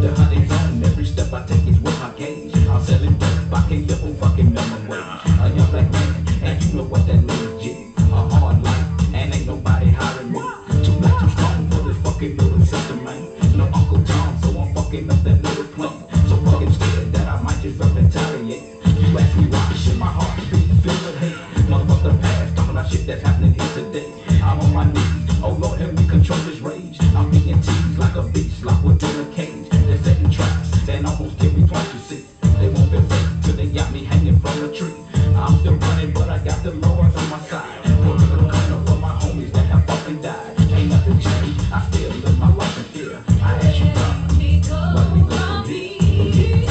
The honey's on every step I take is with my gauge. I'm selling dope, I can't live on fucking minimum wage. A young black man, and you know what that means, G. A hard life, and ain't nobody hiring me. Too black, too strong for this fucking little system, man. No Uncle Tom, so I'm fucking up that little plane. So fucking scared that I might just retaliate. You ask me why, shit, my heart beat, feel the hate. Motherfucker past, talking about shit that's happening here today. I'm on my knees, oh Lord, help me control this rage. I'm being teased like a beast, locked within a cage. They're setting traps, then almost kill me twice, you see. They won't feel safe till they got me hanging from a tree. I'm still running, but I got the Lord on my side. Pulling the corner for my homies that have fucking died. Ain't nothing changed, I still live my life in fear. I ask you, God, where we go from here?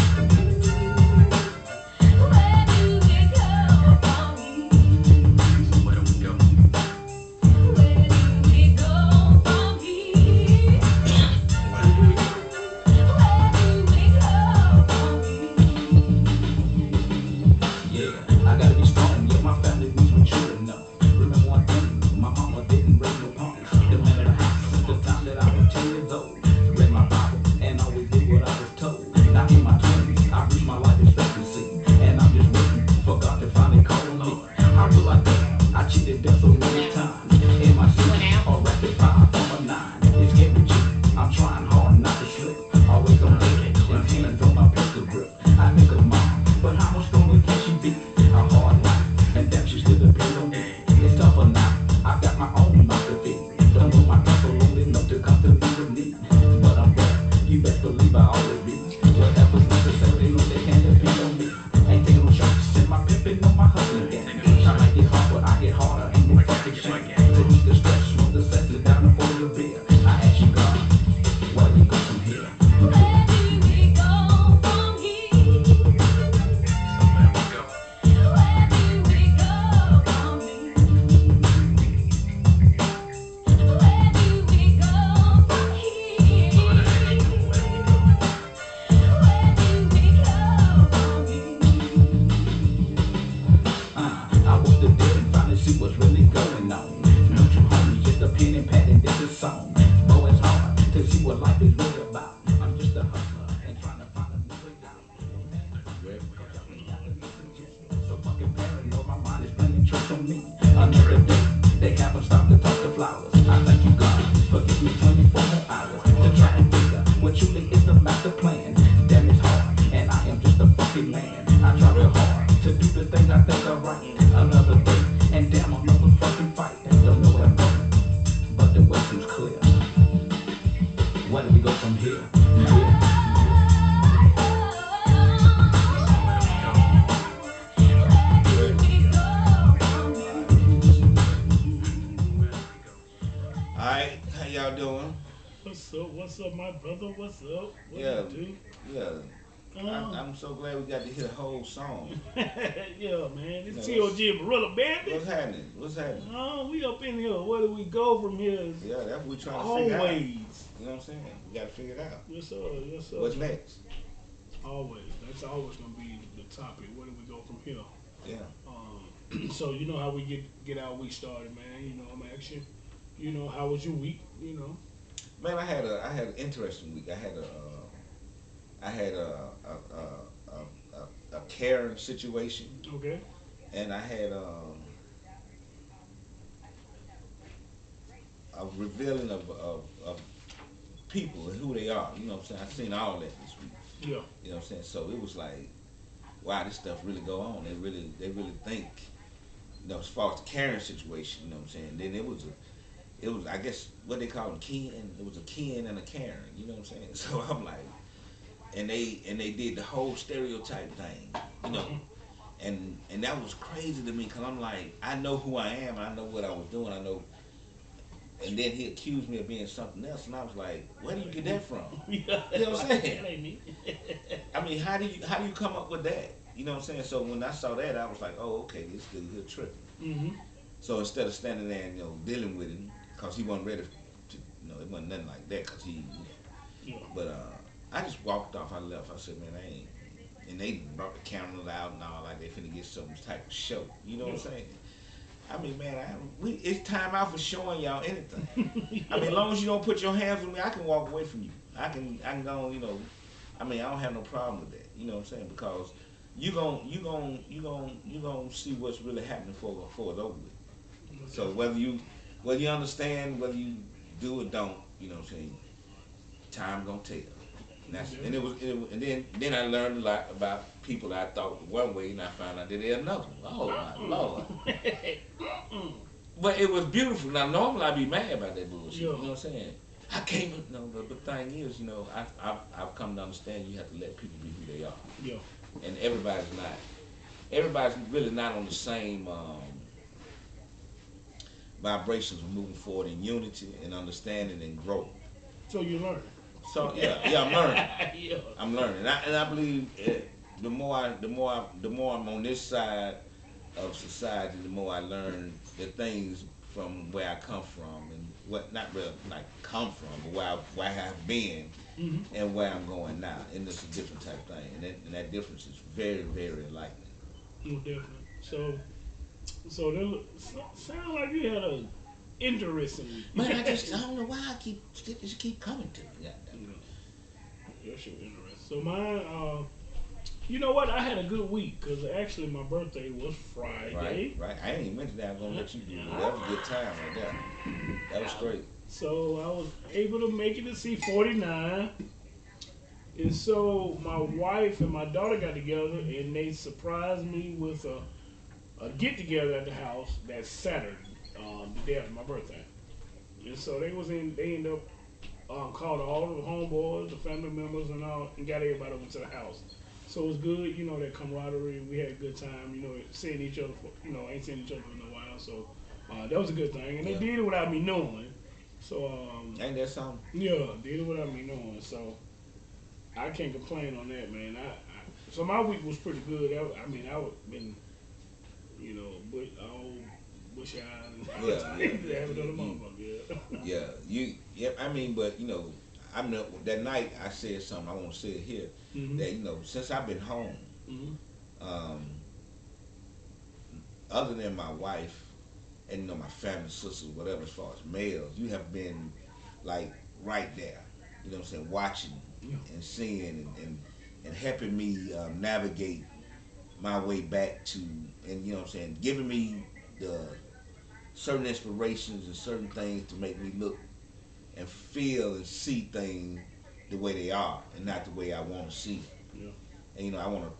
What's up, my brother? What's up? What Yeah, you yeah. do? I'm so glad we got to hear the whole song. Yeah, man. You It's know, T.O.G. and Gorilla, baby. what's happening? What's happening? We up in here. Where do we go from here? Yeah, that's what we trying to figure out. Always. You know what I'm saying? We got to figure it out. Yes, sir. Yes, sir. What's next? Always. That's always gonna be the topic. Where do we go from here? Yeah. So you know how we get our week started, man. You know, I'm asking. You know, how was your week? You know. Man, I had an interesting week. I had a caring situation, Okay. and I had a revealing of people and who they are. You know what I'm saying? I seen all that this week. Yeah. You know what I'm saying? So it was like, wow, this stuff really go on. They really think. You know, as far as the caring situation, you know what I'm saying? Then it was I guess what they call them kin. It was a kin and a Karen. You know what I'm saying? So I'm like, and they did the whole stereotype thing. You know, and that was crazy to me because I'm like, I know who I am. I know what I was doing. I know. And then he accused me of being something else, and I was like, where do you get that from? Yeah. You know what I'm saying? That ain't me. I mean, how do you come up with that? You know what I'm saying? So when I saw that, I was like, oh, okay, this dude here tripping. Mm-hmm. So instead of standing there and dealing with him, cause he wasn't ready to, it wasn't nothing like that, cause he, Yeah. but I just walked off. I left. I said, man, I ain't. And they brought the cameras out and all like they finna get some type of show. You know what I'm saying? I mean, man, it's time out for showing y'all anything. I mean, as long as you don't put your hands on me, I can walk away from you. I can go, I mean, I don't have no problem with that. You know what I'm saying? Because you gon' see what's really happening for it's over with. So whether you understand, whether you do or don't, you know what I'm saying, time gonna tell. And I learned a lot about people that I thought one way, and I found out that they're another. Oh my lord! But it was beautiful. Now normally I'd be mad about that bullshit. You know what I'm saying? I can't. No, but the thing is, I've come to understand you have to let people be who they are. Yeah. And everybody's not. Everybody's really not on the same vibrations of moving forward in unity and understanding and growth. So you learn. So yeah, I'm learning. Yeah. I'm learning, and I believe the more I'm on this side of society, the more I learn the things from where I come from and what not really like come from, but where I have been Hmm. and where I'm going now, and it's a different type of thing, and that difference is very very enlightening. Well, definitely. So sound like you had a interesting week. Man, I don't know why it just keep coming to me. You know, that shit was interesting. So mine, you know what? I had a good week because actually my birthday was Friday. Right. I ain't even mentioned that. I'm gonna let you do it. That was a good time right there. That was great. So I was able to make it to see 49. And so my wife and my daughter got together and they surprised me with a get together at the house that Saturday, the day after my birthday. And so they ended up called all the homeboys, the family members, and all, and got everybody over to the house. So it was good, that camaraderie. We had a good time, seeing each other for, ain't seen each other in a while. So that was a good thing, and they Yeah. did it without me knowing. So Ain't that something? yeah, did it without me knowing. So I can't complain on that, man. So my week was pretty good. I mean, I would been, but all bush eyed and Yeah. have another motherfucker. Yeah. Yeah. I mean, but I'm not, that night I said something. I want to say it here. Mm-hmm. That since I've been home, Mm-hmm. um, other than my wife and my family, sisters, whatever, as far as males, you have been like right there. You know what I'm saying? Watching Yeah. and seeing and helping me navigate my way back to, and what I'm saying, giving me the certain inspirations and certain things to make me look and feel and see things the way they are and not the way I want to see them. Yeah. And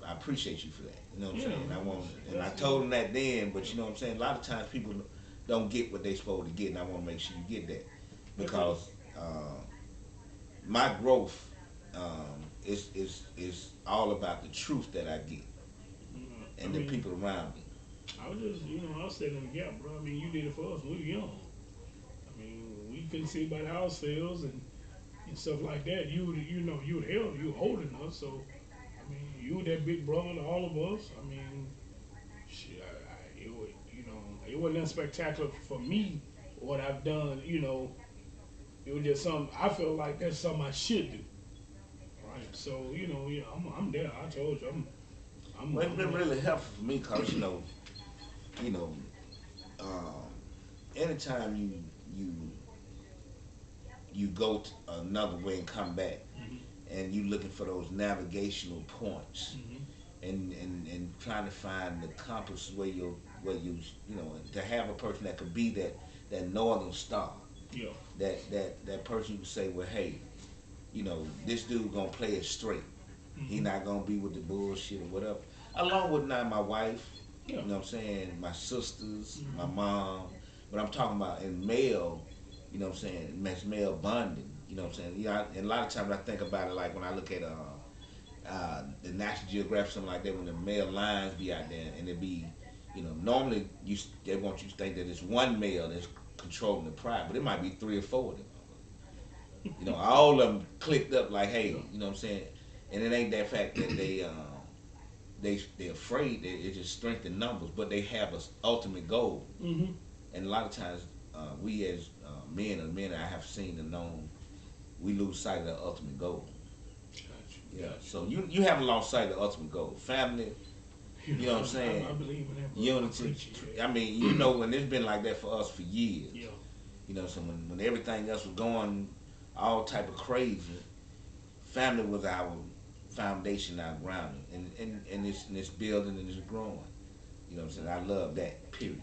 I appreciate you for that. You know what I'm Yeah, saying? man, And I told him that then, but you know what I'm saying. A lot of times people don't get what they supposed to get, and I want to make sure you get that because my growth is all about the truth that I get and the people around me. I was just, I was standing in the gap, bro. I mean, you did it for us when we were young. I mean, we couldn't see about house sales and stuff like that. You were held, you were holding us. So, I mean, you were that big brother to all of us. I mean, shit, it was, it wasn't that spectacular for me what I've done. It was just something I feel like that's something I should do. Right. So, I'm there. I told you, Well, it's been really helpful for me because you know, anytime you go another way and come back, Mm-hmm. and you looking for those navigational points, Mm-hmm. and trying to find the compass where you to have a person that could be that northern star, Yeah. that person you could say, well, hey, this dude gonna play it straight. He Mm-hmm. not gonna be with the bullshit or whatever. Along with now my wife, Yeah. you know what I'm saying, my sisters, Mm-hmm. my mom. But I'm talking about in male, you know what I'm saying, male bonding. You know what I'm saying. And a lot of times I think about it like when I look at the National Geographic, something like that, when the male lions be out there and it be, normally they want you to think that it's one male that's controlling the pride, but it might be three or four of them. All of them clicked up like, hey, you know what I'm saying? And it ain't that fact that they're afraid. It's just strength in numbers, but they have an ultimate goal. Mm-hmm. And a lot of times, we as men, or men that I have seen and known, we lose sight of the ultimate goal. Gotcha. Yeah. Gotcha. So you haven't lost sight of the ultimate goal. Family, you know what I'm saying? I believe in that. Bro. Unity. I mean, and it's been like that for us for years. Yeah. So when everything else was going all type of crazy, family was our foundation, our grounding, and it's building and it's growing. You know what I'm saying? I love that. Period.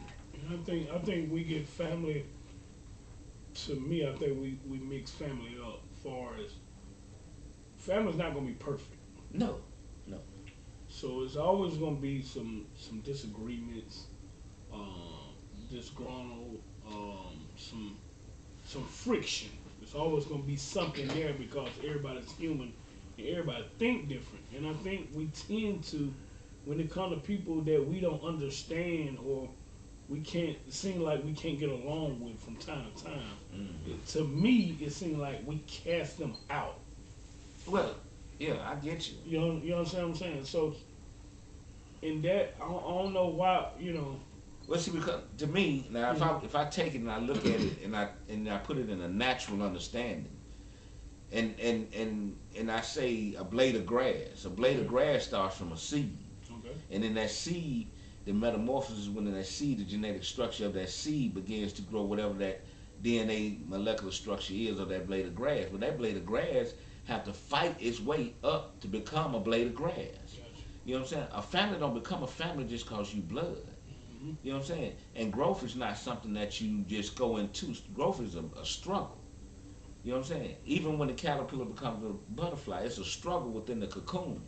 And I think we get family. To me, I think we mix family up. Far as family's not gonna be perfect, No, no. so it's always gonna be some disagreements, um, disgruntled, some friction. There's always gonna be something there because everybody's human and everybody think different. And I think we tend to, when it comes to people that we don't understand or we can't, it seems like we can't get along with from time to time. To me, it seems like we cast them out. Well, yeah, I get you. You understand what I'm saying? So in that, I don't know why. Well, see, because to me now, if I take it and I look at it and I put it in a natural understanding, and I say a blade of grass. A blade of grass starts from a seed, Okay. and in that seed, the metamorphosis within that seed, the genetic structure of that seed begins to grow whatever that DNA molecular structure is of that blade of grass. But that blade of grass have to fight its way up to become a blade of grass. Gotcha. You know what I'm saying? A family don't become a family just cause you blood. Hmm. You know what I'm saying? And growth is not something that you just go into. Growth is a struggle. You know what I'm saying? Even when the caterpillar becomes a butterfly, it's a struggle within the cocoon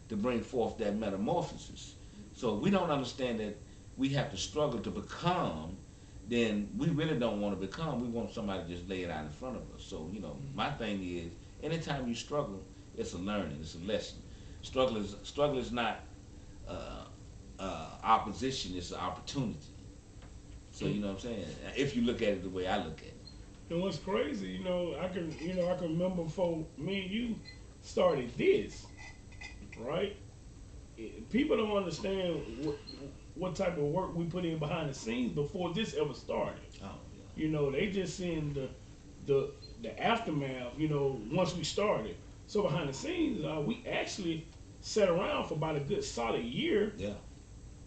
to bring forth that metamorphosis. So if we don't understand that we have to struggle to become, then we really don't want to become. We want somebody to just lay it out in front of us. So, my thing is, anytime you struggle, it's a learning, it's a lesson. Struggle is not opposition, it's an opportunity. So, you know what I'm saying? If you look at it the way I look at it. And what's crazy, I can remember before me and you started this, right? People don't understand what type of work we put in behind the scenes before this ever started. Oh, yeah. They just seeing the aftermath. Once we started. So behind the scenes, we actually sat around for about a good solid year, Yeah.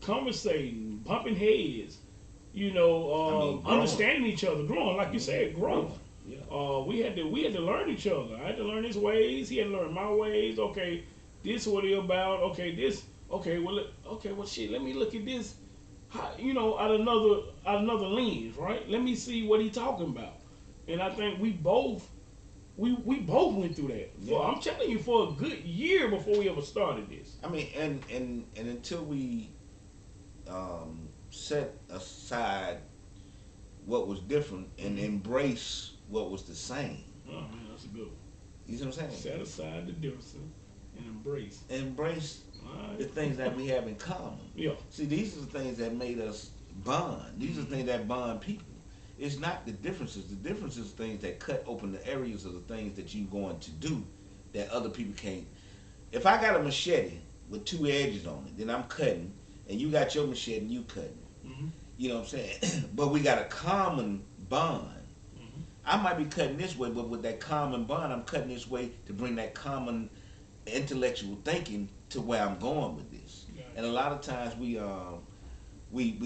conversating, bumping heads. Growing. Understanding each other, growing, like you said, growth. Yeah. We had to learn each other. I had to learn his ways. He had to learn my ways. Okay, this what he about. Okay, this. Okay, well, shit. Let me look at this. Out another lens, right? Let me see what he talking about. And I think we both went through that. Yeah. I'm telling you, for a good year before we ever started this. I mean, and until we set aside what was different and embrace what was the same. Oh man, that's a good one. You see what I'm saying? Set aside the differences and embrace. Embrace All the right. things that we have in common. Yeah. See, these are the things that made us bond. These are the things that bond people. It's not the differences. The differences are things that cut open the areas of the things that you're going to do that other people can't. If I got a machete with two edges on it, then I'm cutting, and you got your machete and you cutting. Mm-hmm. You know what I'm saying? But we got a common bond. Mm-hmm. I might be cutting this way, but with that common bond, I'm cutting this way to bring that common intellectual thinking to where I'm going with this. Gotcha. And a lot of times we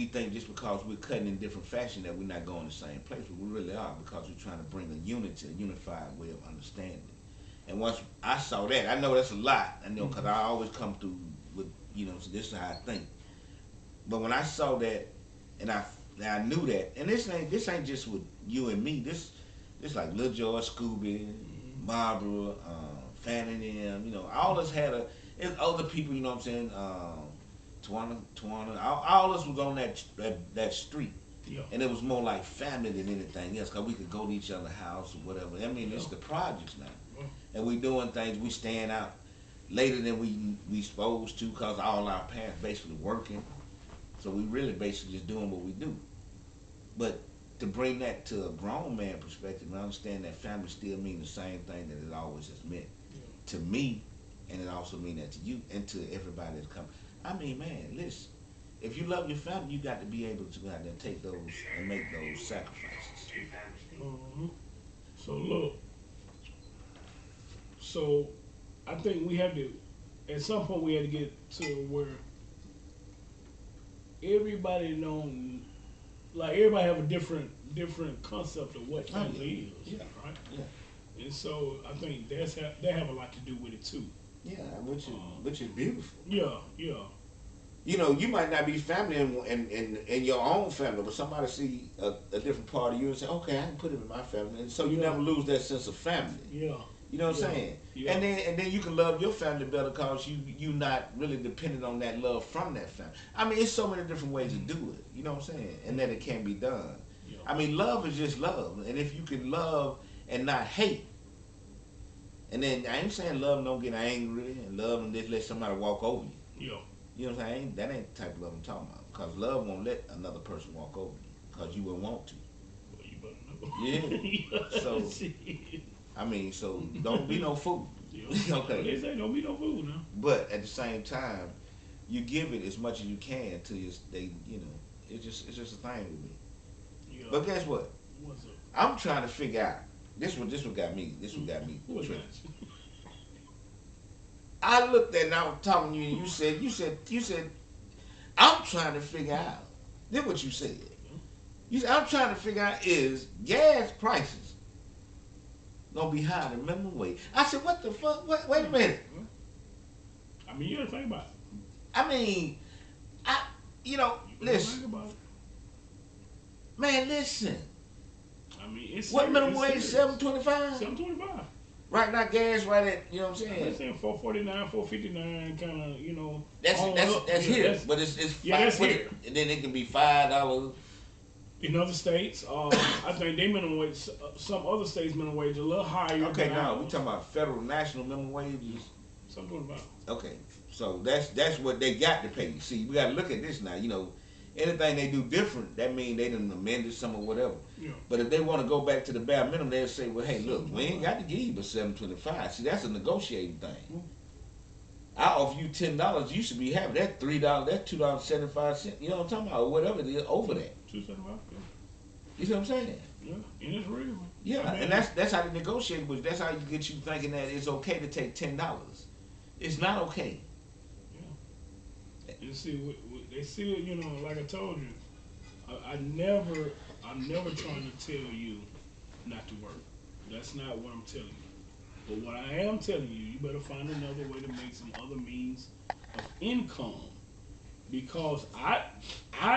think just because we're cutting in different fashion that we're not going the same place, but we really are, because we're trying to bring a unity, a unified way of understanding. And once I saw that, I know that's a lot. I know because I always come through with, so this is how I think. But when I saw that, and I knew that, and this ain't just with you and me. This like Lil George, Scooby, Barbara, Fanning them. All us had it's other people. You know what I'm saying? Tawana, all us was on that street. Yeah. And it was more like family than anything else, because we could go to each other's house or whatever. I mean, it's the projects now. Yeah. And we doing things, we staying out later than we supposed to, because all our parents basically working. So we really basically just doing what we do. But to bring that to a grown man perspective and understand that family still mean the same thing that it always has meant to me, and it also mean that to you and to everybody that's coming. I mean, man, listen. If you love your family, you got to be able to go out there and take those and make those sacrifices. Mm-hmm. So look. So I think we have to, at some point, we had to get to where everybody everybody have a different concept of what family is, Yeah. right? Yeah. And so I think they have a lot to do with it too. Yeah, Um, which is beautiful. yeah, yeah, You know, you might not be family in your own family, but somebody see a different part of you and say, okay, I can put him in my family, and so you yeah, never lose that sense of family. yeah, You know what I'm yeah, saying? yeah. And then you can love your family better because you not really dependent on that love from that family. I mean, it's so many different ways to do it. You know what I'm saying? And that it can be done. Yeah. I mean, love is just love, and if you can love and not hate, and then I ain't saying love don't get angry and love and just let somebody walk over you. Yeah. You know what I'm saying? That ain't the type of love I'm talking about. Because love won't let another person walk over you because you wouldn't want to. Well, you better know. Yeah. Yeah, So shit. I mean, so don't be no fool. Yeah. Okay. They say don't be no fool now. But at the same time, you give it as much as you can to your they you know, it's just a thing with me. Yeah. But guess what? What's up? I'm trying to figure out this what got me. This what got me Who was tripping. that? I looked at and I was talking to you and you said I'm trying to figure out. This what you said. You said I'm trying to figure out is gas prices gonna be higher than minimum wage. I said, what the fuck? Wait a minute. I mean, you gotta think about it. I mean, I you know, You gotta listen, think about it. man, listen. I mean, it's What serious. minimum wage? $7.25. 725. Right now, gas right at you know what I'm They're saying. saying 449, 459, kind of, That's on that's up. that's Yeah, here, but it's yeah, five, that's here. and then it can be $5. In other states, I think they minimum wage. Some other states minimum wage a little higher. Okay, than now we ours. talking about federal national minimum wage. 725. Okay, so that's what they got to pay. See, we got to look at this now. You know, anything they do different, that means they done amended some or whatever. Yeah. But if they want to go back to the bare minimum, they'll say, well, hey, look, we ain't got to give you but $7.25. See, that's a negotiating thing. I offer you $10, you should be having that $3, that's $2.75. You know what I'm talking about, or whatever it is over that. 275. Yeah. You see what I'm saying? Yeah, and it's real. Yeah, I mean, and that's how they negotiate, but that's how you get you thinking that it's okay to take $10. It's not okay. You see, they still, like I told you, I'm never trying to tell you not to work. That's not what I'm telling you. But what I am telling you, you better find another way to make some other means of income, because I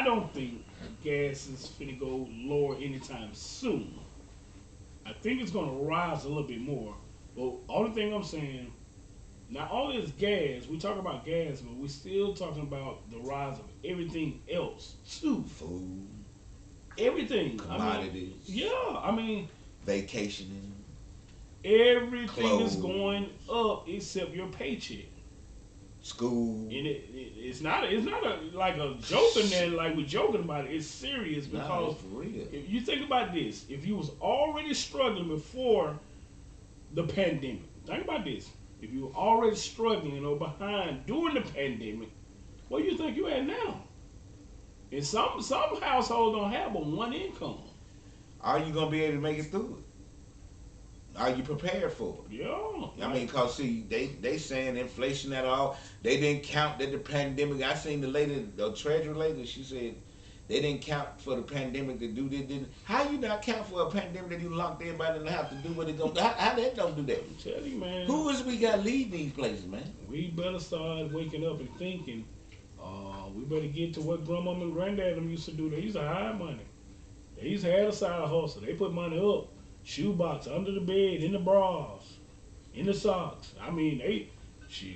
don't think gas is finna go lower anytime soon. I think it's gonna rise a little bit more. But only thing I'm saying, not only is gas, we talk about gas, but we still talking about the rise of everything else too. Food, Everything. commodities, I mean, vacationing, everything is clothes, going up except your paycheck. school. And it's not like a joke in there, like we're joking about it. It's serious Nah, because it's for real. if you think about this, if you was already struggling before the pandemic, think about this. If you were already struggling or behind during the pandemic, what do you think you at now? And some households don't have but one income. Are you gonna be able to make it through it? Are you prepared for it? Yeah. I mean, cause see, they saying inflation at all. They didn't count that the pandemic. I seen the lady, the treasury lady. She said they didn't count for the pandemic to do this. Didn't. How you not count for a pandemic that you locked everybody in the house to do what it don't? How that don't do that? I'm telling you, man. Who is we got lead these places, man? We better start waking up and thinking. We better get to what grandmama and granddad them used to do. They used to hide money. They used to have a side hustle. They put money up, shoebox, under the bed, in the bras, in the socks. I mean,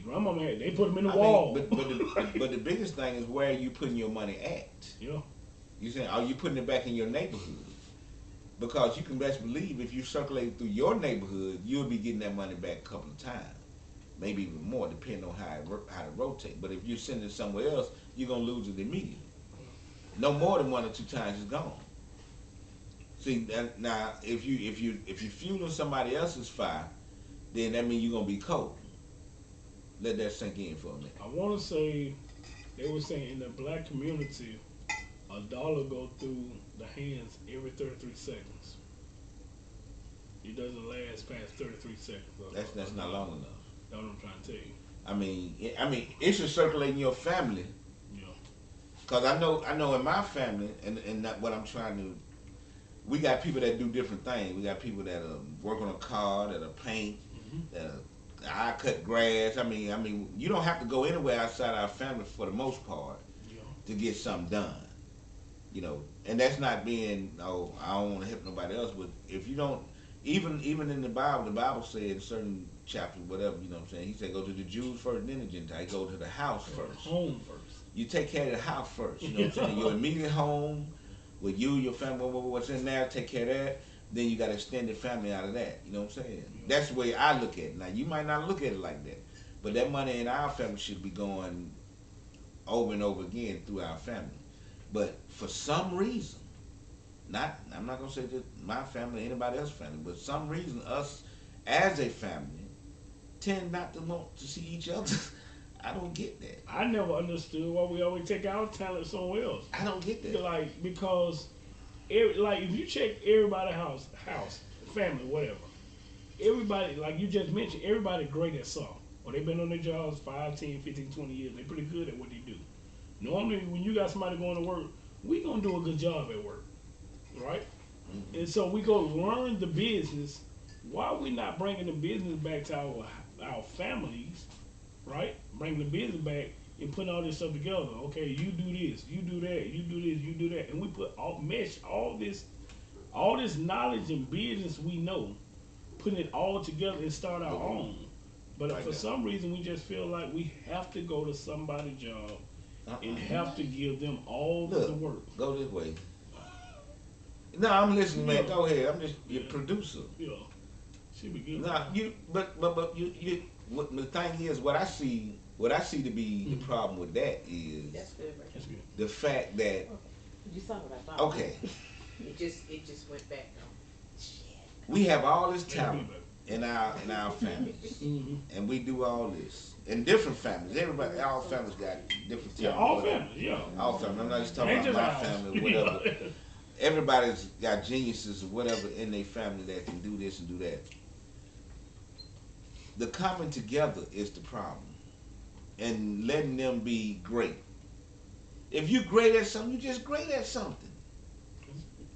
grandmama had, they put them in the wall. But the biggest thing is where are you putting your money at? Yeah. You saying, are you putting it back in your neighborhood? Because you can best believe if you circulate it through your neighborhood, you'll be getting that money back a couple of times. Maybe even more, depending on how to rotate. But if you're sending it somewhere else, you're gonna lose it immediately. No more than 1 or 2 times it's gone. See, now if you're fueling somebody else's fire, then that means you're gonna be cold. Let that sink in for a minute. I want to say, they were saying in the black community, $1 go through the hands every 33 seconds. It doesn't last past 33 seconds. That's not long enough. That's what I'm trying to tell you. I mean, it should circulate in your family. Yeah. Cause I know in my family, and what I'm trying to we got people that do different things. We got people that work on a car, that paint, that I cut grass. I mean, you don't have to go anywhere outside our family for the most part Yeah. to get something done. You know, and that's not being, oh, I don't want to help nobody else. But if you don't, even in the Bible said in certain chapters, whatever, you know what I'm saying. He said, go to the Jews first, then the Gentiles. Go to the house first. Home first. You take care of the house first. You know what I'm saying. Your immediate home with you, your family, what's in there, take care of that. Then you got extended family out of that. You know what I'm saying? That's the way I look at it. Now you might not look at it like that, but that money in our family should be going over and over again through our family. But for some reason, I'm not gonna say just my family, anybody else's family, but some reason us as a family tend not to want to see each other. I don't get that. I never understood why we always take our talent somewhere else. I don't get that. Like, because like if you check everybody's house, family, whatever, everybody, like you just mentioned, everybody great at something. Or they've been on their jobs 5, 10, 15, 20 years. They're pretty good at what they do. Normally, when you got somebody going to work, we gonna do a good job at work, right? Mm-hmm. And so we go learn the business. Why are we not bringing the business back to our families, right? Bring the business back and putting all this stuff together. Okay, you do this, you do that, you do this, you do that, and we mesh all this knowledge and business we know, putting it all together and start our own. But Like for that. some reason, we just feel like we have to go to somebody's job and have to give them all Look, the work. go this way. No, I'm listening, man. Yeah. Go ahead. I'm just your Yeah. producer. Yeah, she be good. No, but you. What the thing is, what I see to be the problem with that is That's good, right? That's good. the fact that You saw what I thought. okay, It just went back though. Shit. we have all this Yeah, talent we in our families, Mm-hmm. and we do all this in different families. Everybody, all families got different talent. Yeah, all whatever. families. Yeah. All families. I'm not just talking Ain't about just my ours. family, whatever. Everybody's got geniuses or whatever in their family that can do this and do that. The coming together is the problem, and letting them be great. If you're great at something, you're just great at something.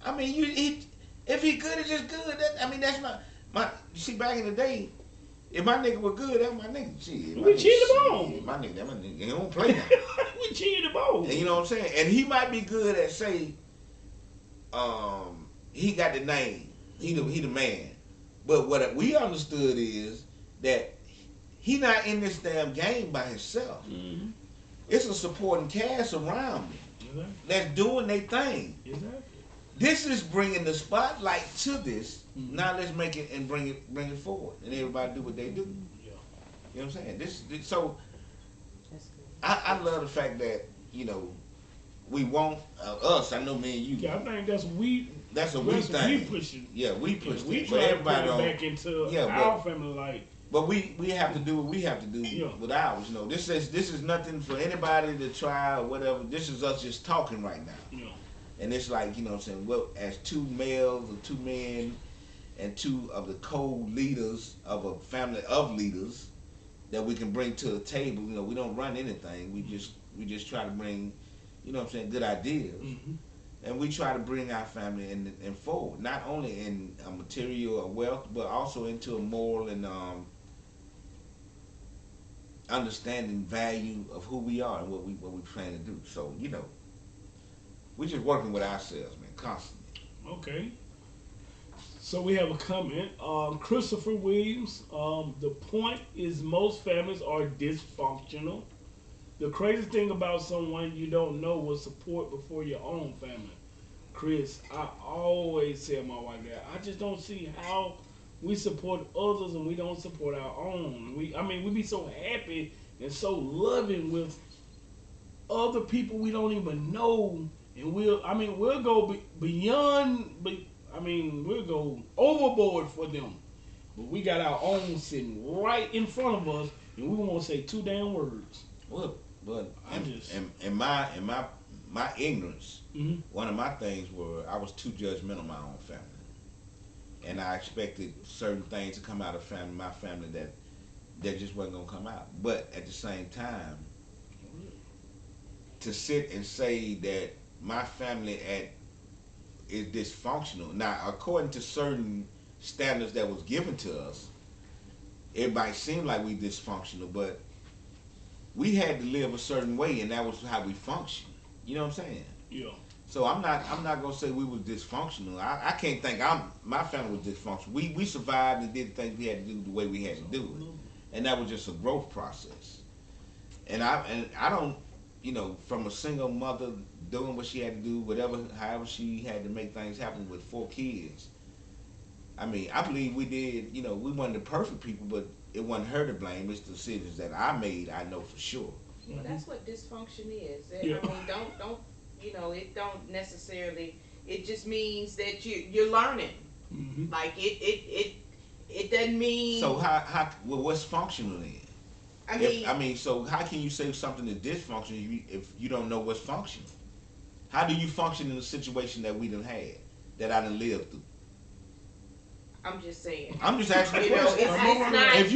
I mean, if he good, it's just good. That's my. You see, back in the day, if my nigga was good, that's my nigga. Shit, We cheated him on. shit, my nigga, he don't play now. We cheated them all. And you know what I'm saying? And he might be good at say, he got the name, he the man. But what we understood is that he not in this damn game by himself. Mm-hmm. It's a supporting cast around him Exactly. that's doing their thing. Exactly. This is bringing the spotlight to this. Mm-hmm. Now let's make it and bring it forward, and everybody do what they do. Yeah. You know what I'm saying? This so That's good. I love the fact that we want us. I know me and you. Yeah, I think that's we. That's a we That's what thing. we pushing. Yeah, we push We it, try but to put everybody it don't. back into Yeah, our family. Like, But we have to do what we have to do Yeah. with ours. You know, this is nothing for anybody to try or whatever. This is us just talking right now. you know, And it's like, you know what I'm saying, well, as two males or two men and two of the co-leaders of a family of leaders that we can bring to the table. You know, we don't run anything. We just try to bring, you know what I'm saying, good ideas. mm-hmm. And we try to bring our family in forward, not only in material or wealth, but also into a moral and understanding value of who we are and what we plan to do. So, you know, we're just working with ourselves, man, constantly. Okay. So we have a comment. Christopher Williams. The point is most families are dysfunctional. The crazy thing about someone you don't know will support before your own family. Chris, I always tell my wife that I just don't see how we support others and we don't support our own. We be so happy and so loving with other people we don't even know, and we'll go beyond. We'll go overboard for them. But we got our own sitting right in front of us, and we won't say two damn words. Well, but I just- in my ignorance, Mm-hmm. one of my things were I was too judgmental of my own family, and I expected certain things to come out of my family that just wasn't gonna come out. But at the same time, to sit and say that my family at is dysfunctional. Now, according to certain standards that was given to us, it might seem like we dysfunctional, but we had to live a certain way, and that was how we function. You know what I'm saying? Yeah. So I'm not gonna say we was dysfunctional. I can't think my family was dysfunctional. We survived and did the things we had to do the way we had to do it, and that was just a growth process. And I don't, from a single mother doing what she had to do, however she had to make things happen with 4 kids. I mean, I believe we did. We weren't the perfect people, but it wasn't her to blame. It's the decisions that I made. I know for sure. Well, that's what dysfunction is. Yeah. I mean, don't it don't necessarily. It just means that you're learning. Mm-hmm. Like it doesn't mean. So what's functional then? So how can you say something is dysfunctional if you don't know what's functional? How do you function in a situation that we done had, that I done lived through? I'm just saying. I'm just asking a question. It's not, if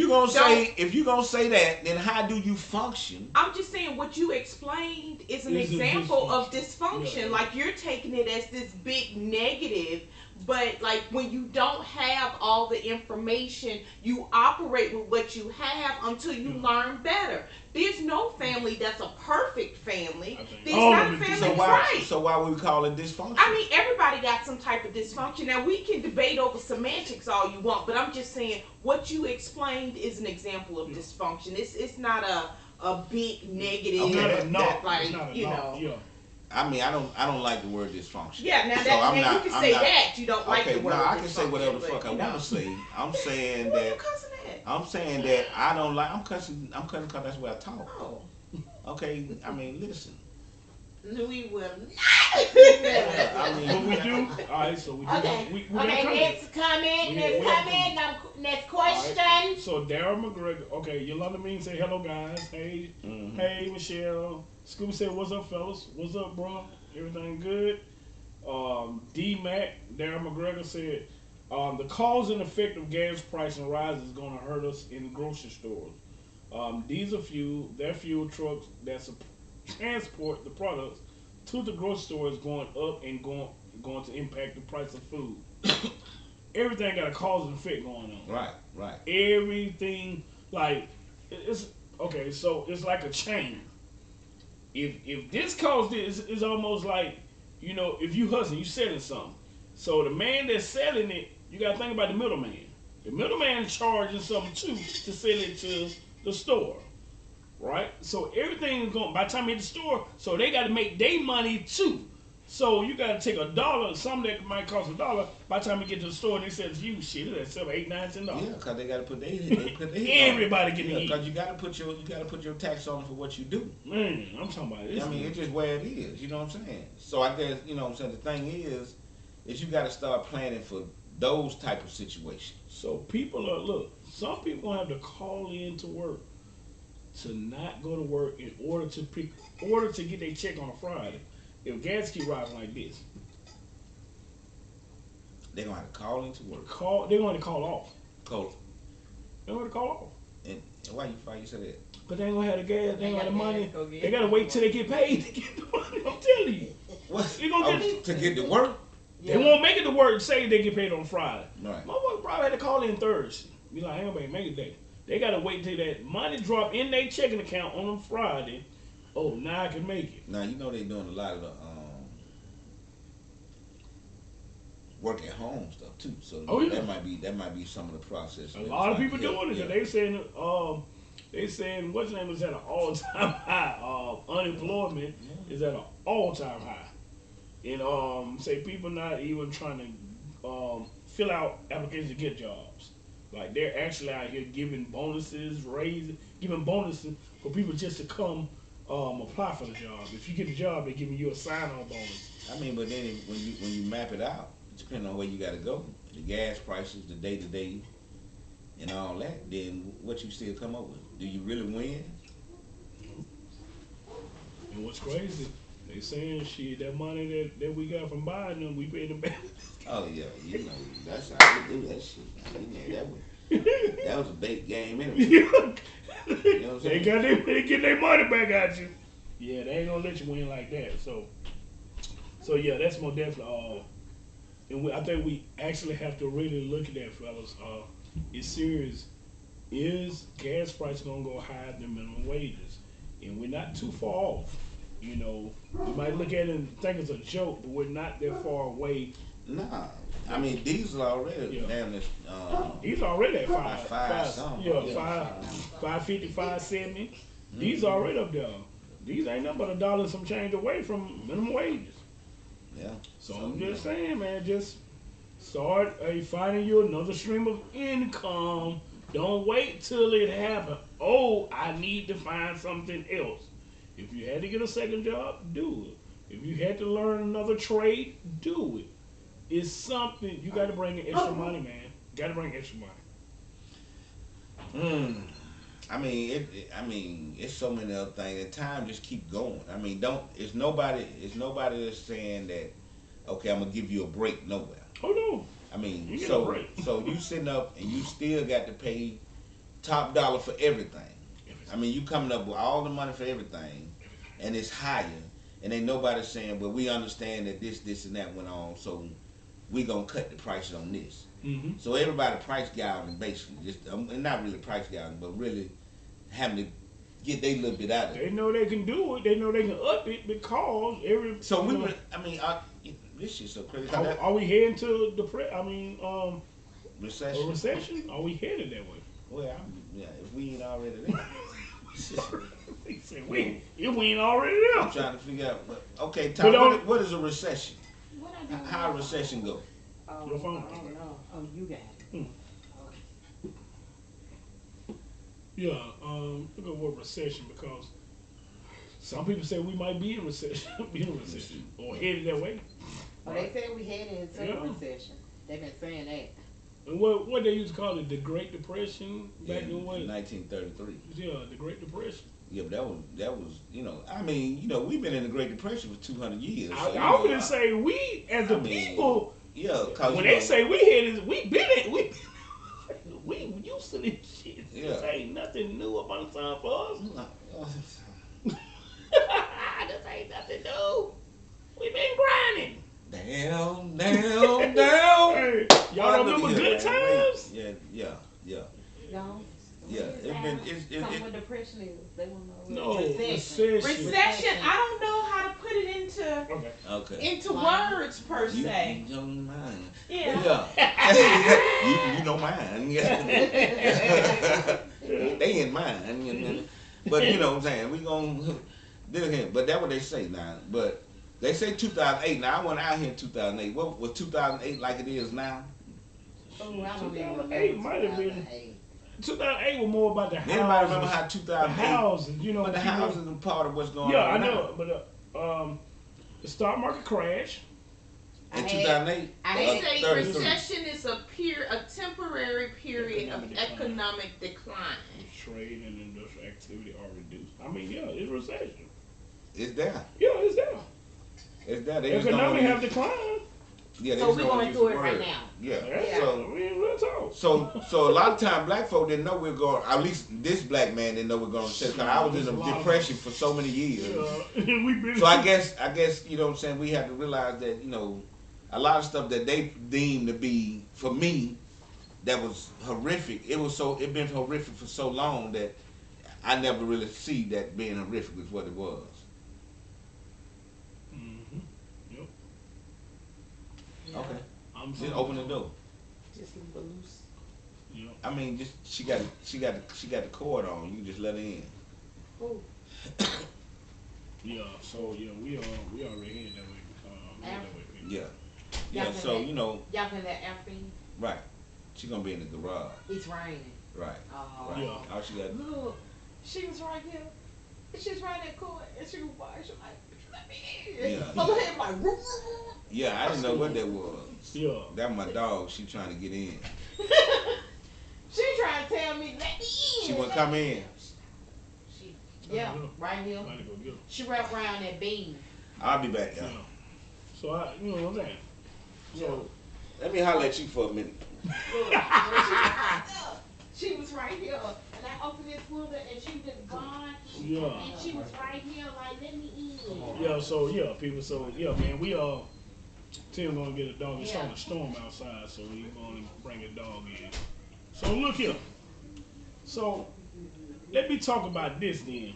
you gonna say that, then how do you function? I'm just saying what you explained is an example of dysfunction. Yeah. Like you're taking it as this big negative, but like when you don't have all the information, you operate with what you have until you learn better. There's no family that's a perfect family. There's not a family right. So why would we call it dysfunction? I mean, everybody got some type of dysfunction. Now, we can debate over semantics all you want, but I'm just saying what you explained is an example of dysfunction. It's not a big negative. Okay, Yeah. I mean, I don't like the word dysfunction. Yeah, now so you can say that you don't like the word. No, I can say whatever the fuck I want to say. I'm saying that. I'm saying that I don't like. I'm cussing because that's where I talk. Oh. Okay, I mean, listen. We will not. I mean, What we do? All right, so we do. Okay. We Next comment. Next question. Right, so Daryl McGregor. Okay, Yolanda Mean say hello, guys. Hey, hey, Michelle. Scooby said, "What's up, fellas? What's up, bro? Everything good?" D Mac, Daryl McGregor said, "The cause and effect of gas pricing rise is going to hurt us in grocery stores. Diesel fuel, their fuel trucks that transport the products to the grocery store is going up and going to impact the price of food." Everything got a cause and effect going on. Right. Everything, like, it's okay. So it's like a chain. If this caused this, it's almost like, if you hustling, you selling something. So the man that's selling it, you got to think about the middleman. The middleman is charging something too to sell it to the store, right? So everything is going, by the time you hit the store, so they got to make their money too. So you got to take $1, something that might cost $1. By the time you get to the store, and they said to you, shit, it's at $7, $8, $9, $10. Yeah, because they got to put their everybody getting eat. Because you got to put your tax on for what you do. Man, I'm talking about this. I mean, it's just where it is. You know what I'm saying? So I guess what I'm saying. The thing is you got to start planning for those type of situations. So some people gonna have to call in to work to not go to work in order to get their check on a Friday. If gas keep rising like this, they're gonna have to call into work. They're going to call off. Call. They're going to call off. And why you say that? But they ain't gonna have the gas. They ain't gonna have the money. They gotta wait till they get paid to get the money. I'm telling you. What? You gonna get to get to work? They won't make it to work. Say they get paid on Friday. Right. Motherfucker probably had to call in Thursday. Be like, hey, man, make it day. They gotta wait till that money drop in their checking account on a Friday. Oh, now I can make it. Now they doing a lot of the work at home stuff too. So that might be some of the process. A lot of people doing it. Yeah. They saying what's the name is at an all-time high. Unemployment is at an all-time high. And say people not even trying to fill out applications to get jobs. Like they're actually out here giving bonuses, giving bonuses for people just to come apply for the job. If you get the job, they're giving you a sign-on bonus. I mean, but then when you map it out, depending on where you got to go, the gas prices, the day-to-day, and all that, then what you still come up with? Do you really win? And what's crazy, they saying that money that we got from Biden, and we paid them back. Oh yeah, that's how we do that shit. That was a bait game anyway. You know what I'm saying? They get their money back at you. Yeah, they ain't gonna let you win like that. So yeah, that's more definitely and I think we actually have to really look at that, fellas. It's serious. Is gas prices gonna go higher than minimum wages? And we're not too far off. You know, we might look at it and think it's a joke, but we're not that far away. Nah, I mean diesel already Yeah. damn this. These already at Five something. yeah, Yeah. 550, 570. Mm-hmm. These already up there. These ain't nothing but $1 and some change away from minimum wages. Yeah. So I'm just saying, man, just start finding you another stream of income. Don't wait till it happens. Oh, I need to find something else. If you had to get a second job, do it. If you had to learn another trade, do it. It's something you got to bring in extra money, man. Got to bring extra money. I mean, I mean, it's so many other things, and time just keep going. I mean, it's nobody that's saying that, okay, I'm gonna give you a break nowhere. Oh no. I mean, You get a so break. so you sitting up and you still got to pay top dollar for everything. I mean, you coming up with all the money for everything, and it's higher, and ain't nobody saying, well, we understand that this, and that went on, so we gonna cut the prices on this. Mm-hmm. So everybody price gouging basically, just and not really price gouging, but really having to get their little bit out of They it. know they can do it. They know they can up it because So we were, I mean, this shit's so crazy. Are we heading to Recession. a recession? Are we headed that way? Well, yeah, if we ain't already there. He said, if we ain't already I'm there. trying to figure out. Okay, Tom, what is a recession? What I do? How a recession go? Oh, Your phone. I don't know. Oh, you got it. Yeah, look at what recession because some people say we might be in recession, or headed that way. Oh, they said we headed into Yeah. a recession. They've been saying that. And what they used to call it, the Great Depression back in what? 1933. Yeah, the Great Depression. Yeah, but that was I mean, we've been in the Great Depression for 200 years. So, I was gonna say we as the people. Yeah, cause When they say we headed, we used to this shit. Yeah. This ain't nothing new up on the sun for us. This ain't nothing new. We been grinding. Down. Hey, y'all remember good times? Yeah. No. Yeah, Tell me what depression is. They want to know. No, Recession. Recession, I don't know how to put it Okay. into words per se. You don't mind. Yeah. Yeah. you don't mind. They in mine. But you know what I'm saying? We gonna do it here. But that's what they say now. But they say 2008. Now I went out here in 2008. What was 2008 like it is now? Oh, I don't even 2008 might have been. 2008 was more about the houses. Anybody remember how The 2008? houses, But the people- houses are part of what's going Yeah, on. I know, but the stock market crash. In 2008, They say 33. recession is a temporary period of economic decline. Trade and industrial activity are reduced. I mean, yeah, it's recession. It's there. Yeah, it's there. It's there. They just don't Economic wanna have use- declined. Yeah, they So just we don't wanna going use through the it right word. now. Yeah. Yeah. So. I mean, real talk. So a lot of time black folk didn't know we were going. At least this black man didn't know we were going to recession. 'Cause I was in a depression for so many years. Yeah, we been. So I guess you know what I'm saying. We have to realize that a lot of stuff that they deemed to be for me that was horrific. It been horrific for so long that I never really see that being horrific was what it was. Mm-hmm. Yep. Okay, I'm just open the door. Just leave it loose. Yep. I mean, just she got the cord on. You can just let her in. Ooh. Yeah. So yeah, we already headed that way. Headed that way. Yeah. Y'all Yeah. can So let- Y'all can let Alfie. right. She gonna be in the garage. It's raining. Right. Oh. Right. Yeah. All she got. Look, she was right here. She's right at court, and she was like, let me in. Yeah. So her head like, Yeah, I didn't know what that was. Yeah. That my dog. She trying to get in. she trying to tell me, let me in. She wanna come in. Yeah, right here. Might go get her. She wrapped around that beam. I'll be back, y'all. Yeah. So you know what I'm saying. So Let me holler at you for a minute. Look, she was right here, and I opened this window, and she was gone. yeah. And she was right here, like, let me in. Yeah. So yeah, people. So yeah, man. We to Tim gonna get a dog. It's Yeah. starting to storm outside, so he's gonna bring a dog in. So look here. So let me talk about this then.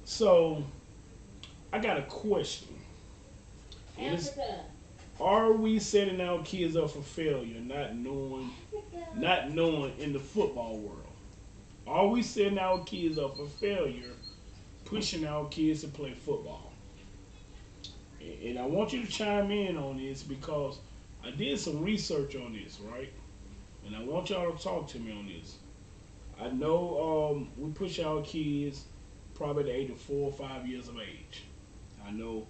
So I got a question. And it's, Africa. are we setting our kids up for failure, not knowing in the football world? Are we setting our kids up for failure, pushing our kids to play football? And I want you to chime in on this because I did some research on this, right? And I want y'all to talk to me on this. I know we push our kids probably at the age of 4 or 5 years of age. I know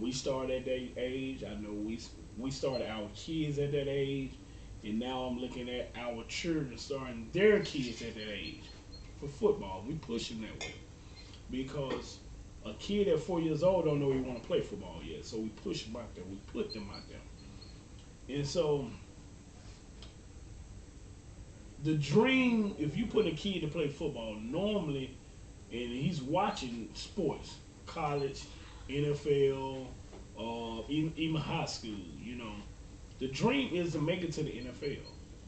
we started at that age. I know we started our kids at that age, and now I'm looking at our children starting their kids at that age for football. We push them that way because a kid at 4 years old don't know he want to play football yet, so we push them out there. We put them out there, and so the dream, if you put a kid to play football, normally, and he's watching sports, college, NFL, even high school, the dream is to make it to the NFL.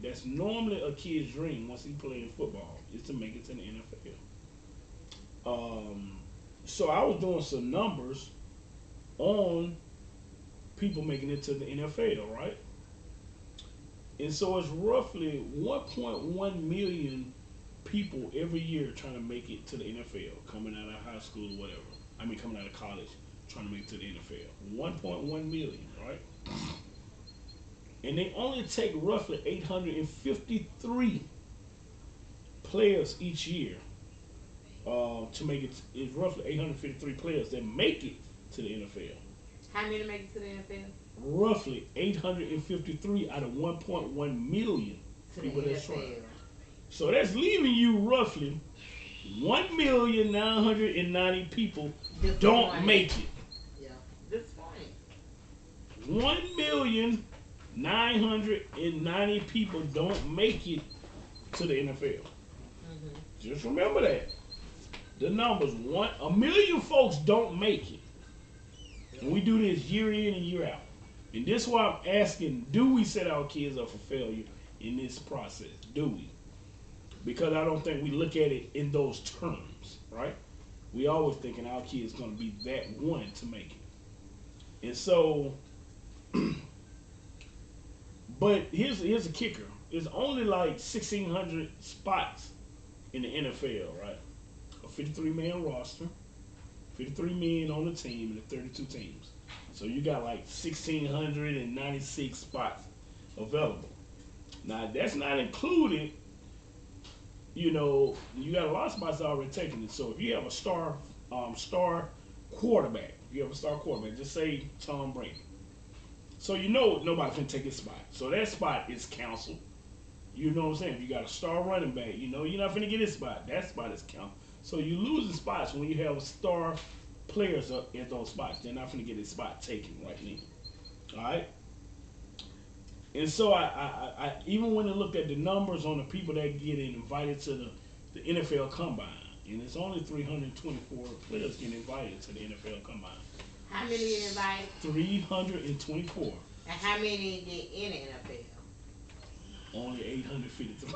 That's normally a kid's dream once he plays football, is to make it to the NFL. So I was doing some numbers on people making it to the NFL, right? And so it's roughly 1.1 million people every year trying to make it to the NFL, coming out of high school or whatever. I mean, coming out of college, trying to make it to the NFL. 1.1 million, right? And they only take roughly 853 players each year to make it. It's roughly 853 players that make it to the NFL. How many make it to the NFL? Roughly 853 out of 1.1 million To the people that's NFL. trying. So that's leaving you roughly 1,990 people don't Disappointed. make it. Yeah. Disappointed. 1,990 people don't make it to the NFL. Mm-hmm. Just remember that. The numbers, a million folks don't make it. And we do this year in and year out. And this is why I'm asking, do we set our kids up for failure in this process? Do we? Because I don't think we look at it in those terms, right? We always thinking our kid's going to be that one to make it. And so, but here's a kicker. It's only like 1,600 spots in the NFL, right? A 53-man roster, 53 men on the team, and 32 teams. So you got like 1,696 spots available. Now that's not included. You got a lot of spots already taken. So if you have a star quarterback, just say Tom Brady. So nobody can take his spot. So that spot is canceled. You know what I'm saying? If you got a star running back, you're not going to get his spot. That spot is canceled. So you losing spots when you have star players up at those spots. They're not going to get his spot taken right now. All right? And so I even when I looked at the numbers on the people that get invited to the NFL Combine, and it's only 324 players getting invited to the NFL Combine. How many get invited? 324. And how many get in the NFL? Only 853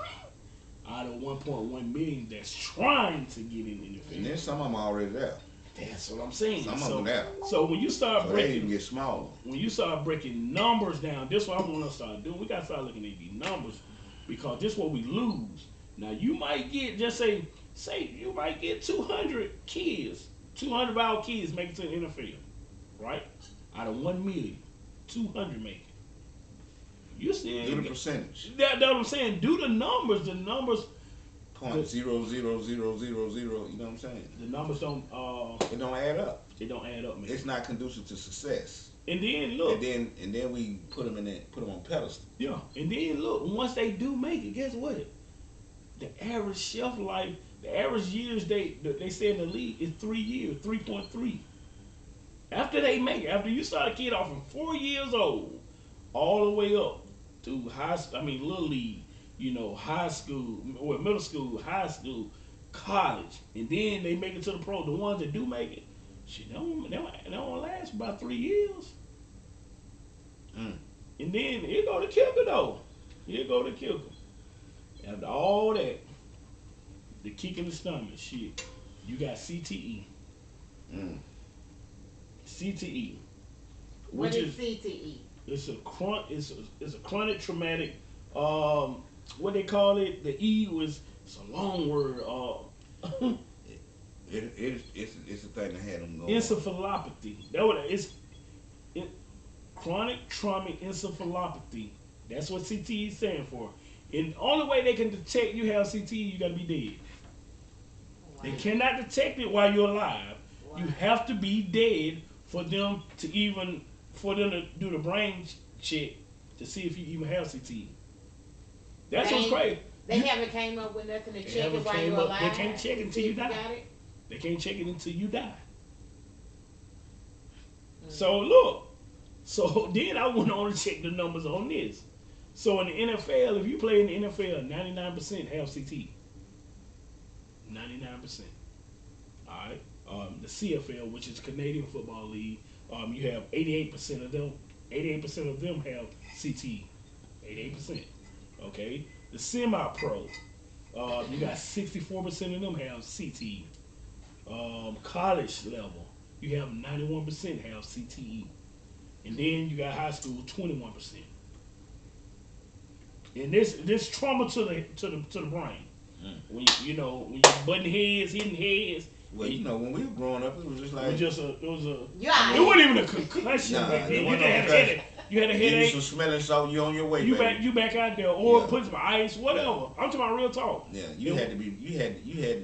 out of 1.1 million that's trying to get in the And NFL. then some of them already there. That's what I'm saying. Some of them there. So when you start So they breaking, even get smaller. when you start breaking numbers down, this is what I want to start doing. We got to start looking at these numbers because this is what we lose. Now you might get, just say you might get 200 kids, 200 of our kids make it to the NFL, right? Out of 1 million, 200 make it. You still Do the percentage. That's what I'm saying. Do the numbers. The numbers. 0.00000. You know what I'm saying? The numbers don't. It don't add up. They don't add up, man. It's not conducive to success. And then look. And then we put them on pedestal. Yeah. And then look. Once they do make it, guess what? The average shelf life, the average years they say in the league is 3 years, 3.3. After they make it, after you start a kid off from 4 years old, all the way up to little league, high school, or middle school, high school, college, and then they make it to the pro. The ones that do make it, Shit, that don't last about 3 years. Mm. And then it go to kicker though. It go to kicker. After all that, the kick in the stomach, shit, you got CTE. Mm. CTE, What which is is CTE? it's a chronic traumatic. What they call it? The E was it's a long word. It's a thing that had them going. Encephalopathy. That what it, chronic traumatic encephalopathy. That's what CTE is saying for. And the only way they can detect you have CTE, you got to be dead. Wow. They cannot detect it while you're alive. Wow. You have to be dead for them to do the brain check to see if you even have CTE. That's what's crazy. They haven't came up with nothing to check it while came you're up- alive. they can't check it until you die. Got it? They can't check it until you die. Mm. So look, so then I went on to check the numbers on this. So in the NFL, if you play in the NFL, 99% have CTE. 99%. All right. The CFL, which is Canadian Football League, you have 88% of them. 88% of them have CTE. 88%. Okay. The semi-pro, you got 64% of them have CTE. College level, you have 91% have CTE, and then you got high school 21%. And this trauma to the brain. Mm. When when you butting heads, hitting heads. Well, when we were growing up, it was just like It was a. Yeah. It wasn't even a concussion Nah, back it then. You wasn't had no a concussion. headache. You had a give you headache. some smelling salt, you on your way, You baby. back out there, or Yeah. put some ice, whatever. I'm talking about real talk. Yeah, you had to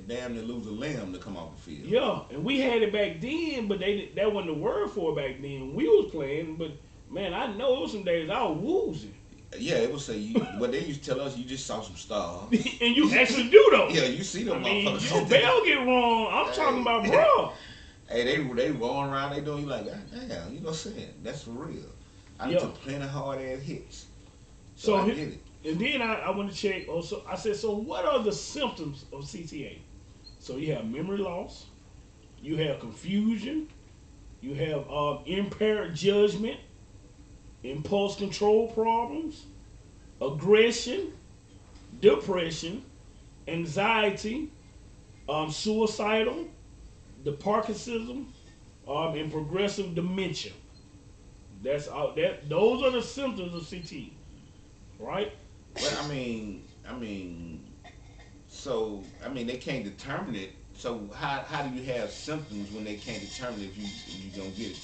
damn near lose a limb to come off the field. Yeah, and we had it back then, but that wasn't the word for it back then. We was playing, but man, I know it was some days I was woozy. Yeah, it would say what they used to tell us. You just saw some stars. And you actually do though. Yeah, you see them I mean, motherfuckers. your bell get wrong. I'm talking about, bro. Hey, they rolling around. They doing you like, God damn, you know what I'm saying? That's for real. I Yeah. took plenty of hard ass hits. So I did it. And then I went to check. Also, I said, so what are the symptoms of CTA? So you have memory loss, you have confusion, you have impaired judgment, impulse control problems, aggression, depression, anxiety, suicidal, the Parkinsonism, and progressive dementia. That's all. Those are the symptoms of CTE, right? But so they can't determine it. So how do you have symptoms when they can't determine if you gonna get it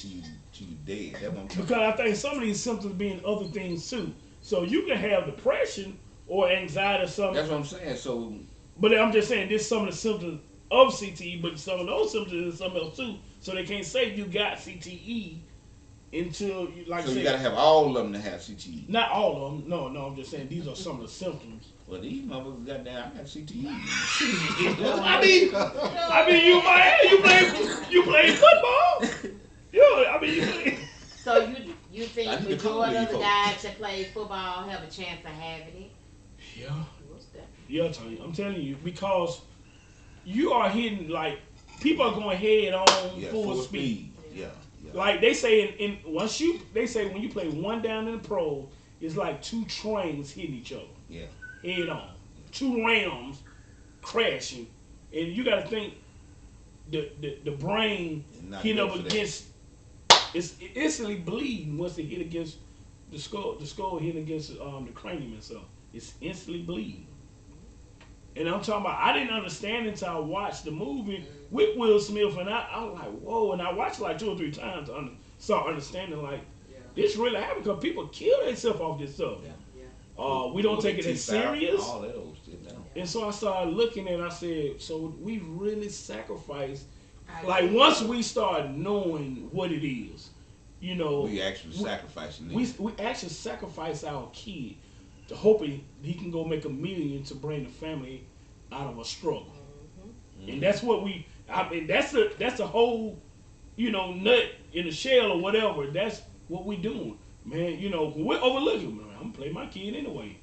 till you dead? That's what I'm talking Because I think some of these symptoms being other things too. So you can have depression or anxiety or something. That's what I'm saying. So, But I'm just saying this some of the symptoms of CTE, but some of those symptoms is something else too. So they can't say you got CTE until you gotta have all of them to have CTE. Not all of them. No, I'm just saying these are some of the symptoms. Well, these motherfuckers goddamn, I got CTE. I mean, you play football. Yeah, I mean, you play. So you I think need to call majority you of the folks. guys that play football have a chance of having it? Yeah, What's that? yeah, I'm telling you because you are hitting people are going head on full speed. Yeah. Like they say they say when you play one down in the pro, it's like two trains hitting each other. Yeah. Head on. Two rams crashing. And you gotta think the brain Not hitting good up for that. against it's instantly bleeding once they hit against the skull hitting against the cranium and stuff. It's instantly bleeding. And I'm talking about, I didn't understand until I watched the movie with Will Smith, and I was like, whoa, and I watched it like 2 or 3 times to start understanding, this really happened because people kill themselves off this stuff. Yeah. We don't take it as serious. All that old shit now. And so I started looking and I said, so we really sacrificed, I once we start knowing what it is, We actually sacrificing it. we actually sacrifice our kid to hoping he can go make $1 million to bring the family out of a struggle. Mm-hmm. And that's what that's the whole, nut in the shell or whatever. That's what we doing, man. We're overlooking, man. I'm gonna play my kid anyway.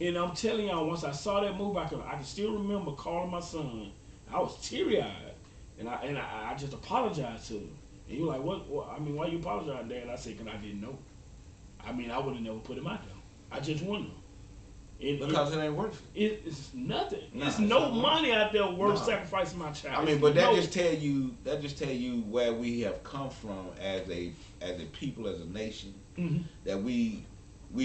And I'm telling y'all, once I saw that movie, I can still remember calling my son. I was teary eyed, And I just apologized to him. And you're like, what? I mean, why you apologizing, Dad? I said, because I didn't know. I mean, I would have never put him out there. I just wouldn't have. Because it ain't worth it. It's nothing. Nah, It's it's no not worth money out there worth No. sacrificing my child. I mean, It's but no, just tell you where we have come from as a people, as a nation, Mhm. that we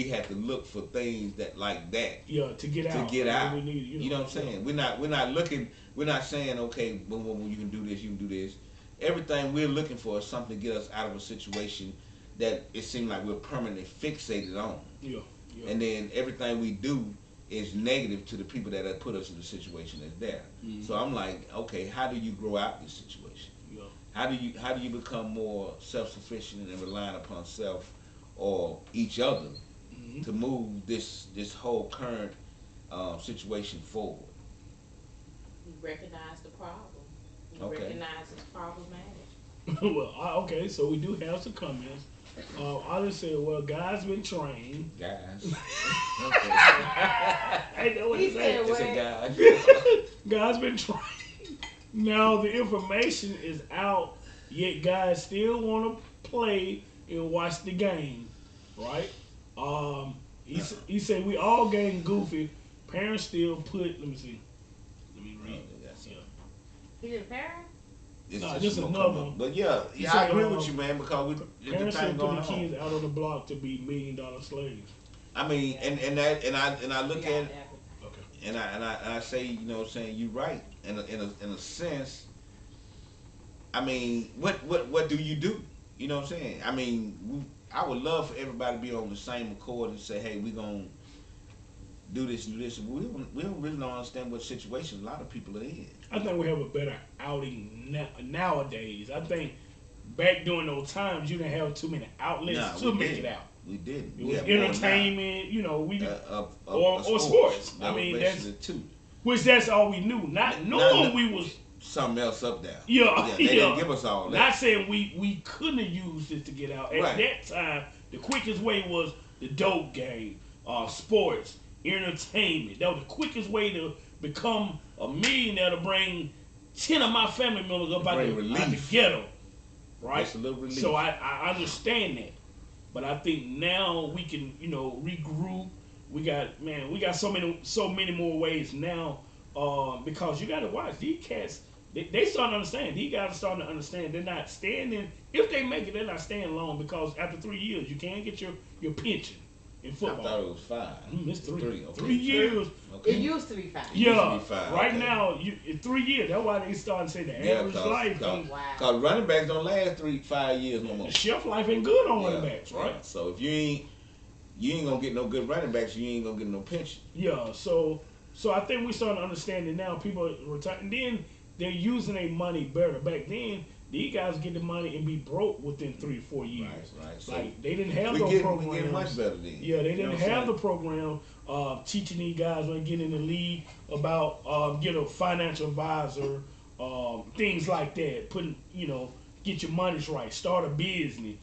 have to look for things that like that Yeah, to get out. to get out. We need, You know what I'm saying? We're not looking. We're not saying, okay, boom, boom, boom, you can do this, you can do this. Everything we're looking for is something to get us out of a situation that it seems like we're permanently fixated on. Yeah. Yeah. And then everything we do is negative to the people that have put us in the situation that's there. Mhm. So I'm like, okay, how do you grow out this situation? Yeah. How do you become more self-sufficient and relying upon self or each other Mhm. to move this whole current situation forward? You recognize the problem. You Okay. recognize it's problematic. Well, okay, so we do have some comments. I just said, well, guys been trained. Guys. I know what He he said. said, It's a guy. Guys been trained. Now the information is out, yet guys still want to play and watch the game, right? He said we all getting goofy. Parents still put. Let me see. Let me read. Yeah. He did a parent? It's No, just this is gonna another come up. one. But yeah, He I said, agree with you, man, because there's the Parents still thing put going the kids on. out on the block to be $1 million slaves. I mean, and I look Yeah, at it, Okay. and I say, you know, saying you right in a sense. I mean, what do you do? You know what I'm saying? I mean, I would love for everybody to be on the same accord and say, hey, we're gonna do this and do this. We don't really don't understand what situation a lot of people are in. I think we have a better outing nowadays. I think back during those times, you didn't have too many outlets Nah, to we make didn't. it out. We didn't. It We was have more now. entertainment, you know, or Or sports. That I mean, was basically two. which that's all we knew. Not Not- knowing we was, Something else up there. yeah, They didn't give us all that. Not saying we couldn't have used this to get out. At Right. that time, the quickest way was the dope game, sports, entertainment. That was the quickest way to become a millionaire, to bring 10 of my family members up out Bring the relief. ghetto. Right? Just a little relief. So I understand that. But I think now we can, you know, regroup. We got so many more ways now, because you got to watch these cats. They starting to understand. These guys are starting to understand. They're not standing. If they make it, they're not staying long, because after 3 years, you can't get your pension in I football. thought it was 5. It's three. Okay. 3 years. Okay. It used to be 5. used to Yeah. be 5, Right okay. now, in 3 years. That's why they starting to say the average life. Cause, Wow. cause running backs don't last 5 years no more. The shelf life ain't good on running Yeah, backs, right? yeah. So if you ain't gonna get no good running backs, you ain't gonna get no pension. Yeah, so I think we starting to understand it now. People retire, and then they're using their money better. Back then, these guys get the money and be broke within 3 to 4 years. Right. So Like they didn't have we those getting programs. much better then. Yeah, they You know didn't what I'm have the saying? program teaching these guys when they get in the league about get a financial advisor, things like that. Get your monies right, start a business,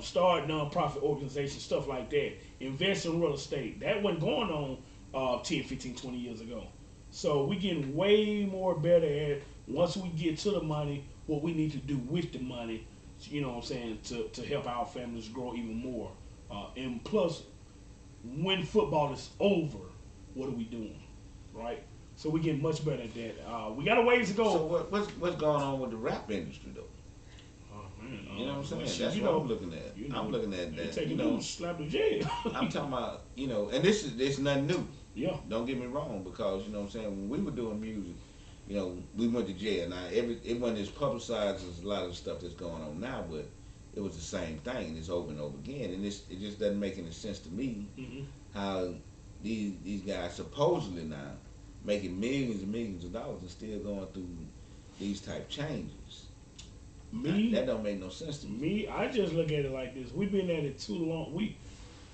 start nonprofit organizations, stuff like that. Invest in real estate. That wasn't going on 10, 15, 20 years ago. So we getting way more better at, once we get to the money, what we need to do with the money, you know what I'm saying, to help our families grow even more. And plus, when football is over, what are we doing, right? So we get much better at that. We got a ways to go. So what's going on with the rap industry though? Oh, man, You know what I'm saying? shit, That's you what know, I'm looking at. you know, I'm looking at they that. take You it know, and slap the jail. I'm talking about, and it's nothing new. Yeah. Don't get me wrong, because you know what I'm saying, when we were doing music, we went to jail. Now it wasn't as publicized as a lot of the stuff that's going on now, but it was the same thing. It's over and over again, and it just doesn't make any sense to me Mm-hmm. how these guys supposedly now making millions and millions of dollars and still going through these type changes. That don't make no sense to me. I just look at it like this. We've been at it too long.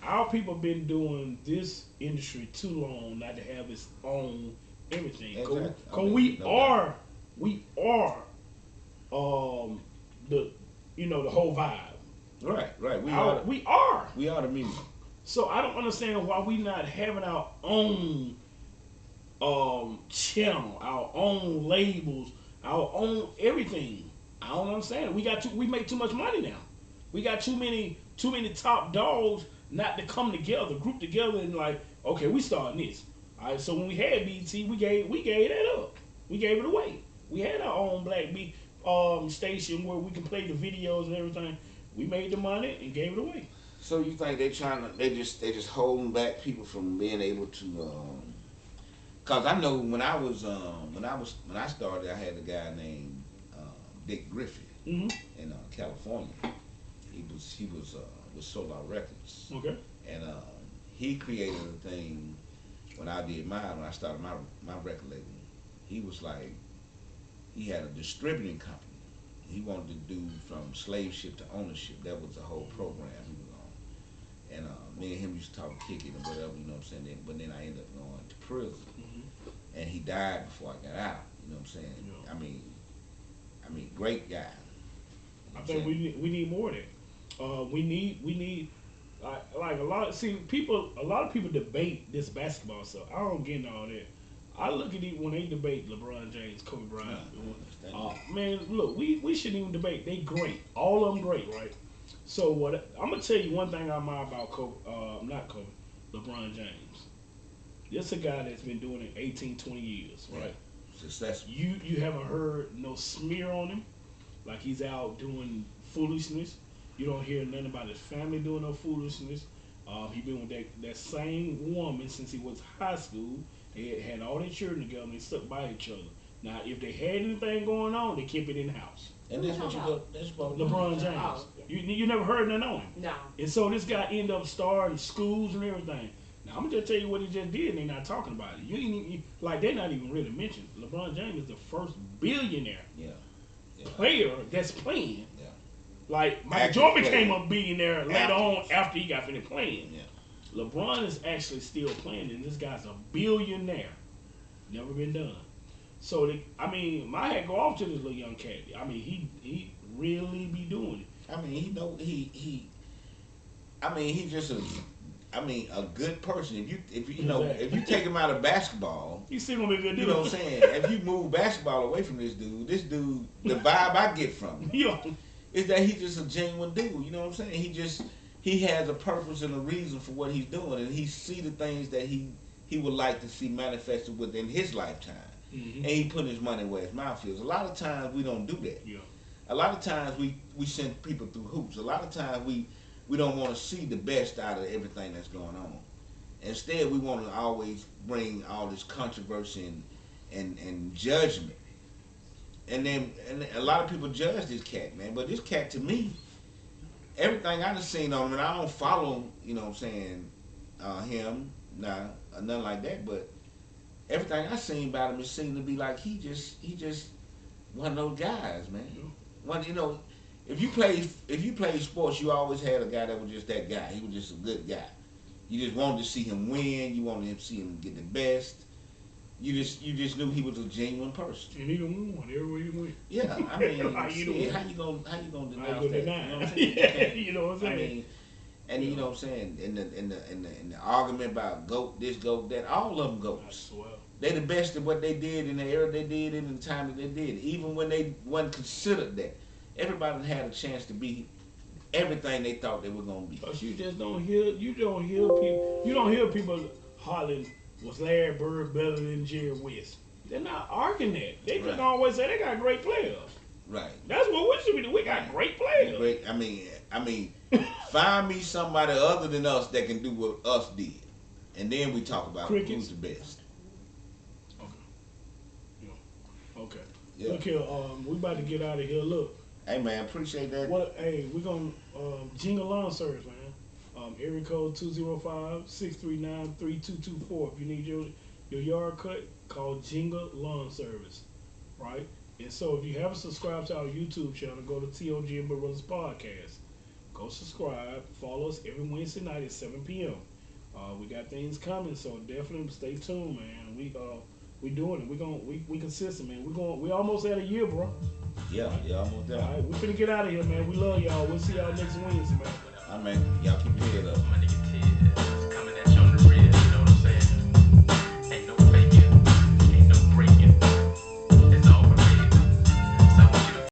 Our people been doing this industry too long not to have its own everything. Exactly. Cause I mean, we no are the the whole vibe. Right. We are. We are the music. So I don't understand why we not having our own channel, our own labels, Our own everything. I don't understand. We make too much money now. We got too many top dogs not to come together, group together, and like, okay, we starting this. All right. So when we had BT, we gave that up. We gave it away. We had our own Black B station where we can play the videos and everything. We made the money and gave it away. So you think they just holding back people from being able to? Cause I know when I started, I had a guy named Dick Griffith Hmm. in California. He was with Solar Records, Okay. and he created a thing when I did mine. When I started my record label, he was like he had a distributing company. He wanted to do from slave ship to ownership. That was the whole program he was on. And me and him used to talk, kick it, and whatever, you know what I'm saying. But then I ended up going to prison, Hmm. and he died before I got out. You know what I'm saying? Yeah. I mean, great guy. You know I what I'm think saying? we need more of that. We need like a lot. See, a lot of people debate this basketball stuff. I don't get into all that. I look at it when they debate LeBron James, Kobe Bryant. Man, look, we shouldn't even debate. They great, all of them great, right? So what I'm gonna tell you one thing I admire about not Kobe, LeBron James. This a guy that's been doing it 18, 20 years, right? Successful. You haven't heard no smear on him, like he's out doing foolishness. You don't hear nothing about his family doing no foolishness. He been with that same woman since he was high school. They had all their children together and they stuck by each other. Now, if they had anything going on, they kept it in the house. And that's what you go. That's about LeBron James. Oh. You never heard nothing on him. No. And so this guy ended up starting schools and everything. Now I'm gonna just tell you what he just did, and they're not talking about it. Like they're not even really mentioned. LeBron James is the first billionaire Yeah. Yeah. player that's playing. Yeah. Like Michael Active Jordan player. became a billionaire later Active. on after he got finished playing. Yeah. LeBron is actually still playing, and this guy's a billionaire. Never been done. So my hat go off to this little young cat. I mean, he really be doing it. I mean, he's just a good person. If you take him out of basketball, He's still gonna be a good dude. you know what I'm saying. If you move basketball away from this dude, the vibe I get from him Yo, is that he's just a genuine dude. You know what I'm saying. He has a purpose and a reason for what he's doing, and he see the things that he would like to see manifested within his lifetime. mm-hmm. And he put his money where his mouth is. A lot of times we don't do that. Yeah. A lot of times we send people through hoops. A lot of times we don't want to see the best out of everything that's going on. Instead, we want to always bring all this controversy and judgment. And a lot of people judge this cat, man. But this cat, to me, everything I done seen on him, and I don't follow, you know what I'm saying, him, nothing like that, but everything I seen about him, it seemed to be like he just one of those guys, man. Yeah. One, if you played sports, you always had a guy that was just that guy. He was just a good guy. You just wanted to see him win. You wanted to see him get the best. You just knew he was a genuine person. And he done won everywhere he went. Yeah, I mean, How you shit, doing? how you gonna deny How you that? gonna You know what I'm deny? saying? Yeah, you know what I'm saying? I mean, and Yeah. you know what I'm saying, in the argument about GOAT this, GOAT that, all of them I GOATs. swear. They the best at what they did in the era they did in the time that they did. Even when they wasn't considered that, everybody had a chance to be everything they thought they were gonna be. Cause you don't hear people hollering, was Larry Bird better than Jerry West? They're not arguing that. They just Right. always say they got great players. Right. That's what we should be doing. We got great players. Great. I mean, find me somebody other than us that can do what us did, and then we talk about Crickets. who's the best. Okay. Yeah. Look here, we about to get out of here. Look, Hey man, appreciate that. hey, we're gonna jingle lawn service, man. Area code 205-639-3224. If you need your yard cut, call Jingle Lawn Service, right? And so if you haven't subscribed to our YouTube channel, go to T.O.G and Brothers Podcast. Go subscribe. Follow us every Wednesday night at 7 p.m. We got things coming, so definitely stay tuned, man. We doing it. We consistent, man. We almost at a year, bro. Yeah, almost there. All right, we finna get out of here, man. We love y'all. We'll see y'all next Wednesday, man. I mean, y'all keep your head up.